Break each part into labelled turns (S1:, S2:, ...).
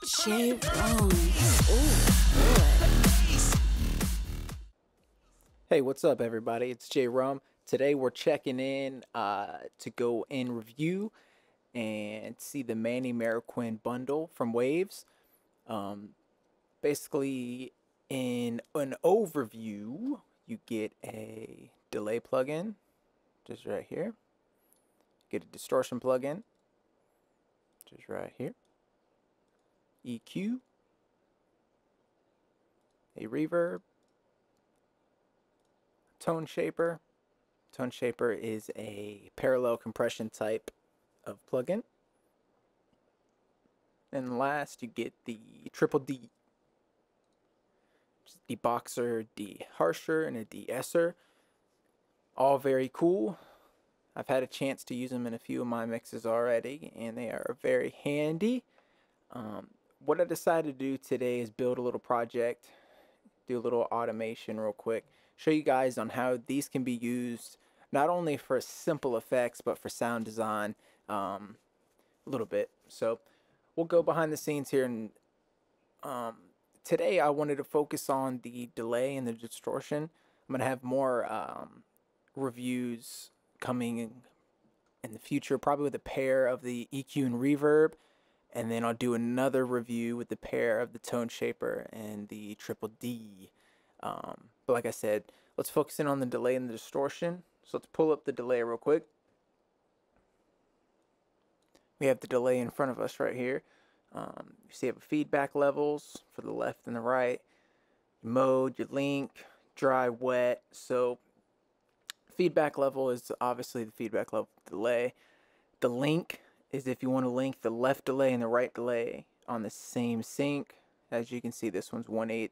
S1: J-rum. Oh,
S2: Hey, what's up, everybody? It's J-rum. Today we're checking in to go in review and see the Manny Marroquin Bundle from Waves. Basically, in an overview, you get a delay plugin, just right here. Get a distortion plugin, just right here. EQ, a reverb, tone shaper. Tone shaper is a parallel compression type of plugin. And last, you get the triple D, deboxer, deharsher, and a de-esser. All very cool. I've had a chance to use them in a few of my mixes already, and they are very handy. What I decided to do today is build a little project, do a little automation real quick, show you guys on how these can be used not only for simple effects but for sound design a little bit. So we'll go behind the scenes here, and today I wanted to focus on the delay and the distortion. I'm going to have more reviews coming in the future, probably with a pair of the EQ and reverb, and then I'll do another review with the pair of the tone shaper and the triple D. But like I said, let's focus in on the delay and the distortion. So let's pull up the delay real quick. We have the delay in front of us right here. You see you have feedback levels for the left and the right, your mode, your link, dry, wet. So feedback level is obviously the feedback level delay. The link is if you want to link the left delay and the right delay on the same sync. As you can see, this one's 1/8,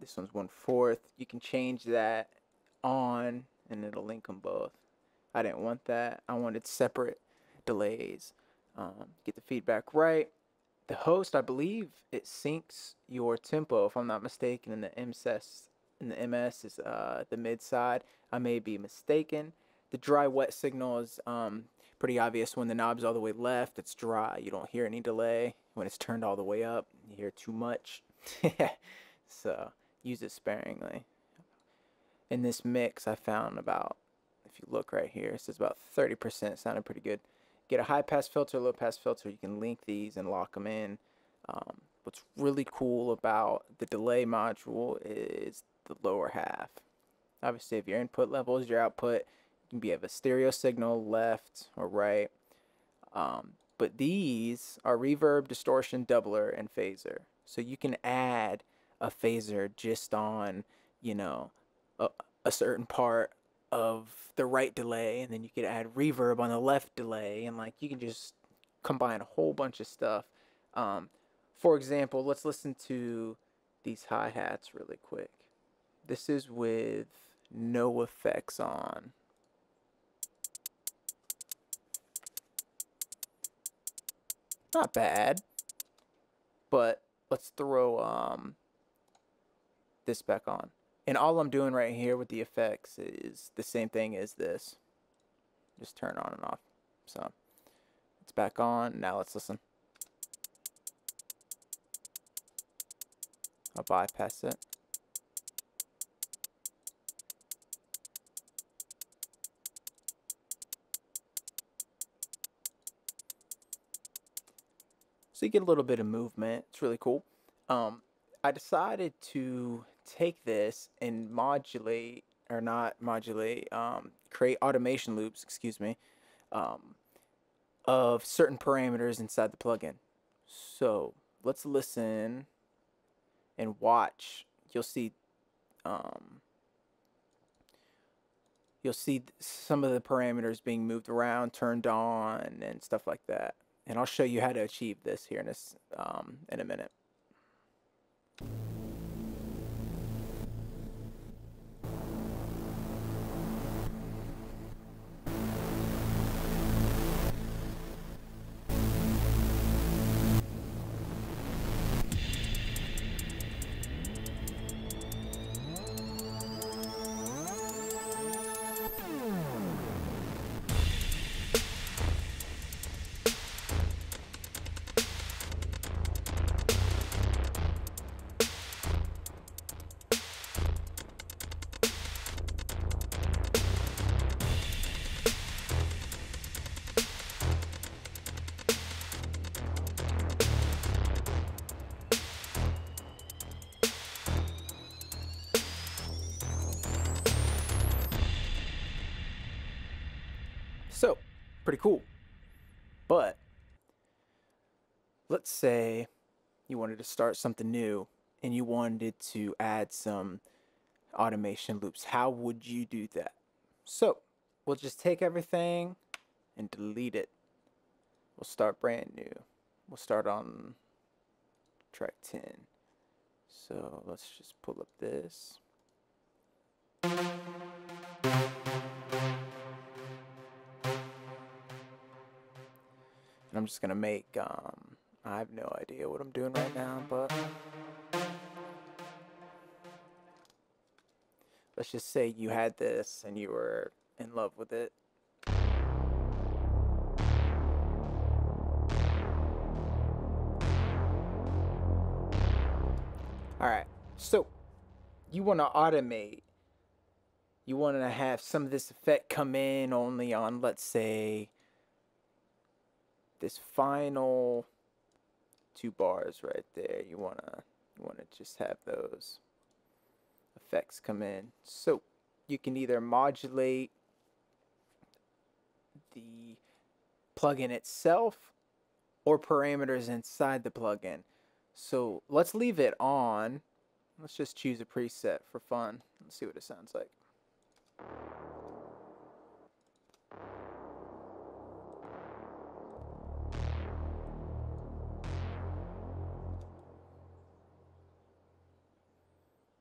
S2: this one's 1/4. You can change that on and it'll link them both. I didn't want that. I wanted separate delays. Get the feedback right. The host, I believe it syncs your tempo, if I'm not mistaken, and the MS is the mid side. I may be mistaken. The dry wet signal is pretty obvious. When the knob's all the way left, it's dry. You don't hear any delay. When it's turned all the way up, you hear too much. So use it sparingly. In this mix, I found about, if you look right here, it says about 30%. Sounded pretty good. Get a high pass filter, low pass filter. You can link these and lock them in. What's really cool about the delay module is the lower half. Obviously, if your input level is your output, you can have a stereo signal left or right. But these are reverb, distortion, doubler, and phaser. So you can add a phaser just on, you know, a certain part of the right delay, and then you could add reverb on the left delay, and like you can just combine a whole bunch of stuff. For example, let's listen to these hi-hats really quick. This is with no effects on. Not bad, but let's throw this back on. And all I'm doing right here with the effects is the same thing as this. Just turn on and off. So it's back on. Now let's listen. I'll bypass it. So you get a little bit of movement. It's really cool. I decided to take this and modulate, or not modulate, create automation loops, excuse me, of certain parameters inside the plugin. So let's listen and watch. You'll see some of the parameters being moved around, turned on, and stuff like that. And I'll show you how to achieve this here in a minute. pretty cool. But let's say you wanted to start something new and you wanted to add some automation loops. How would you do that? So we'll just take everything and delete it. We'll start brand new. We'll start on track 10. So let's just pull up this. And I'm just gonna make, I have no idea what I'm doing right now, but let's just say you had this and you were in love with it. Alright, so you want to automate. You want to have some of this effect come in only on, let's say, this final 2 bars right there. You want to just have those effects come in. So you can either modulate the plugin itself or parameters inside the plugin. So let's leave it on. Let's just choose a preset for fun. Let's see what it sounds like.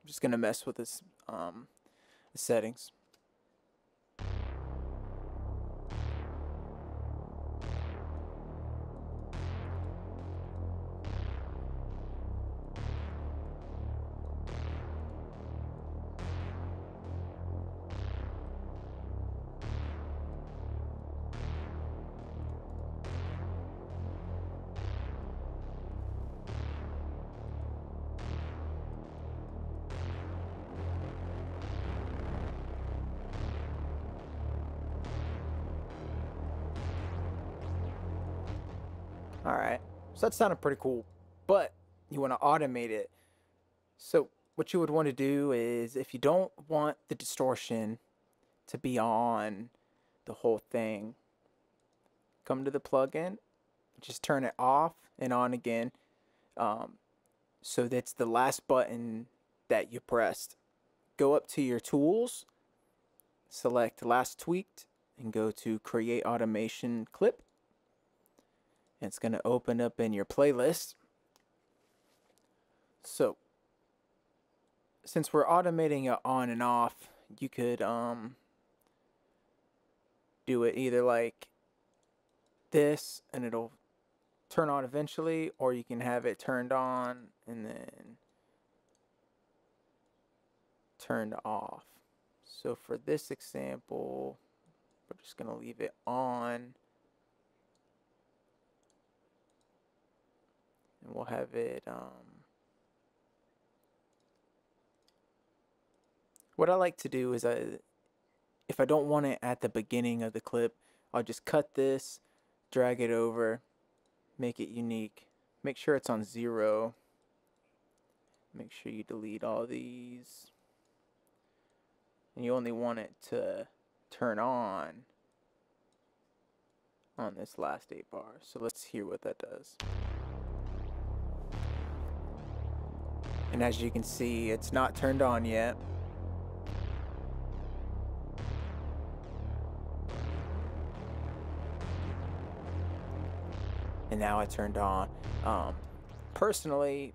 S2: I'm just gonna mess with this the settings. Alright, so that sounded pretty cool, but you want to automate it. So what you would want to do is, if you don't want the distortion to be on the whole thing, come to the plugin, just turn it off and on again. So that's the last button that you pressed. Go up to your tools, select last tweaked, and go to create automation clip. It's going to open up in your playlist. So since we're automating it on and off, you could do it either like this and it'll turn on eventually, or you can have it turned on and then turned off. So for this example, we're just going to leave it on. And we'll have it, what I like to do is, if I don't want it at the beginning of the clip, I'll just cut this, drag it over, make it unique, make sure it's on 0, make sure you delete all these, and you only want it to turn on this last 8 bars. So let's hear what that does. And as you can see, it's not turned on yet. And now I turned on. Personally,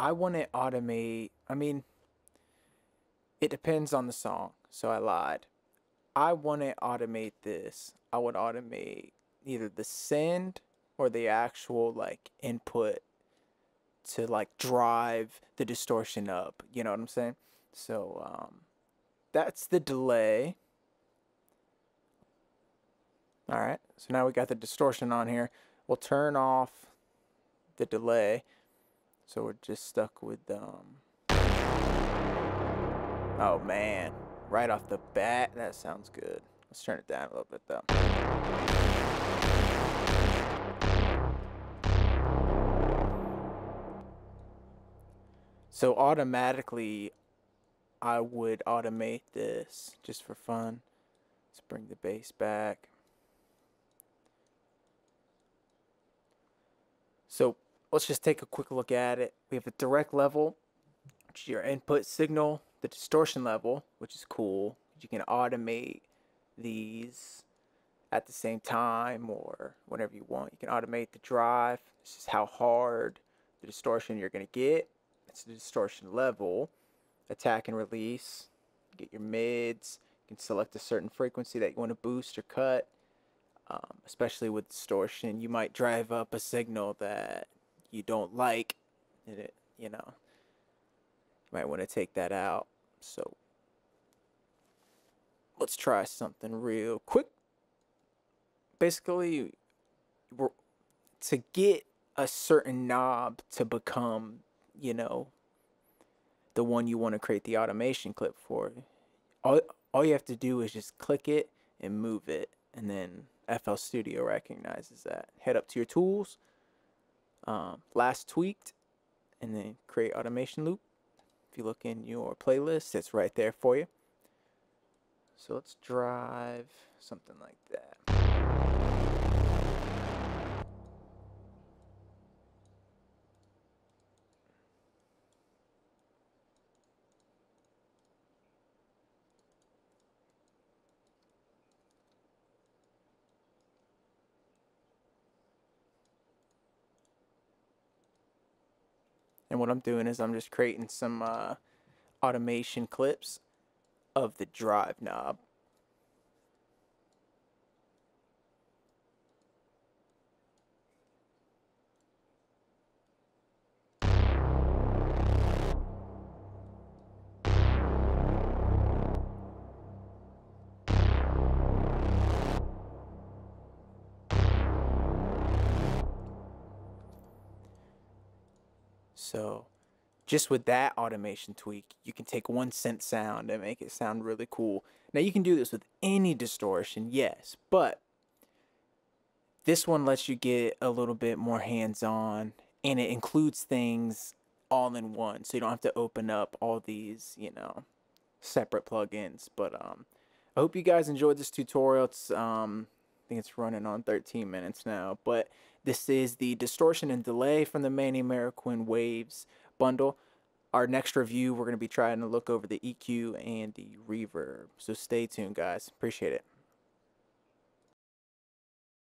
S2: I want to automate. I mean, it depends on the song, so I lied. I want to automate this. I would automate either the send or the actual like input to like drive the distortion up, you know what I'm saying? So that's the delay. Alright, so now we got the distortion on here. We'll turn off the delay, so we're just stuck with oh man, right off the bat, that sounds good. Let's turn it down a little bit though. So automatically, I would automate this just for fun. Let's bring the bass back. So let's just take a quick look at it. We have a direct level, which is your input signal, the distortion level, which is cool. You can automate these at the same time or whenever you want. You can automate the drive. This is how hard the distortion you're going to get. It's the distortion level. Attack and release. Get your mids. You can select a certain frequency that you want to boost or cut. Especially with distortion, you might drive up a signal that you don't like, and it, you might want to take that out. So let's try something real quick. Basically, to get a certain knob to become, the one you want to create the automation clip for, all you have to do is just click it and move it, and then FL Studio recognizes that. Head up to your tools, last tweaked, and then create automation loop. If you look in your playlist, it's right there for you. So let's drive something like that. And what I'm doing is I'm just creating some automation clips of the drive knob. So just with that automation tweak, you can take one synth sound and make it sound really cool. Now you can do this with any distortion, yes, but this one lets you get a little bit more hands-on, and it includes things all in one, so you don't have to open up all these, separate plugins. But I hope you guys enjoyed this tutorial. It's I think it's running on 13 minutes now, but this is the Distortion and Delay from the Manny Marroquin Waves Bundle. Our next review, we're going to be trying to look over the EQ and the reverb. So stay tuned, guys. Appreciate it.